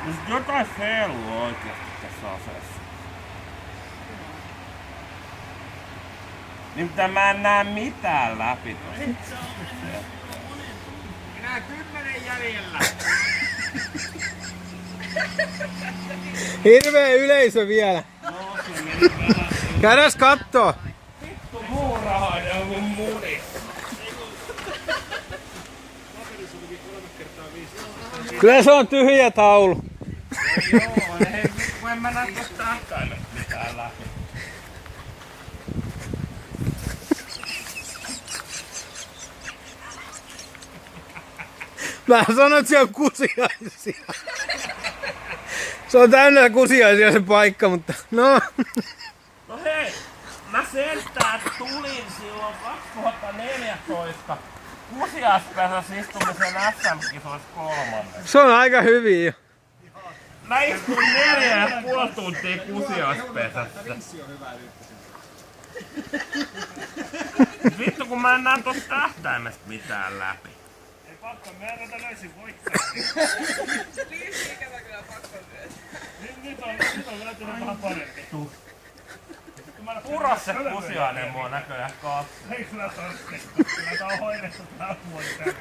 Jos jotain feilua oikeesti tässä aseessa. Niin mitä mä en näe mitään läpi tosta. Minä 10 jäljellä. Hirveä yleisö vielä. Käydäs kattoo. Vittu muurahainen on mun muni. Kyllä se on tyhjä taulu. Joo, ei, kun en mä näe tosta tähtäimestä mitään läpi. Mä sanoin, että siellä on kusiaisia. Se on täynnä kusiaisia se paikka, mutta no. No hei, mä sentään tulin silloin 2014 kusiaispesässä istumisen SM-kisoissa 3. Se on aika hyvin jo. Mä istuin 4,5 tuntia kusiaispesässä. Vittu kun mä en näe tosta tähtäimestä mitään läpi. Ei pakko, mä en tätä löysin voittaa. Niin ikävä kyllä pakko myös. Nyt on löytynyt vähän parempi. Pura se kusiainen mua näköjään katsoo. Ei kyllä tarvitse. Kyllä tää on hoidettu tää vuoden.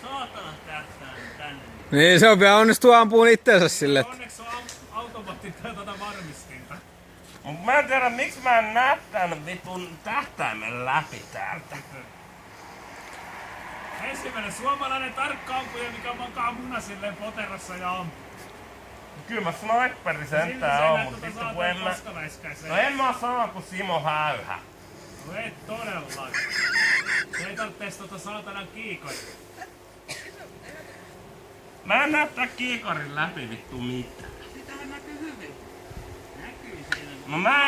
Saatana tähtää tänne. Niin se on vielä onnistuu ampuun itteensä sille. Onneksi on automaatti tätä varmistinta. Mut mä en tiedä miksi mä en näe tän vitun tähtäimen läpi täältä. Ensimmäinen suomalainen tarkka ampuja, mikä makaa muna silleen poterossa ja ampuu. Kyllä mä sniperi sentään on, mut vittu kun en mä... No en mä oo sama kuin Simo Häyhä. No et todellakaan. Se ei tarvitse tota saatanan kiikoja. Mä en näe tää kiikarin läpi vittu mitään. Sitähän näkyy hyvin. Näkyy siinä. No mä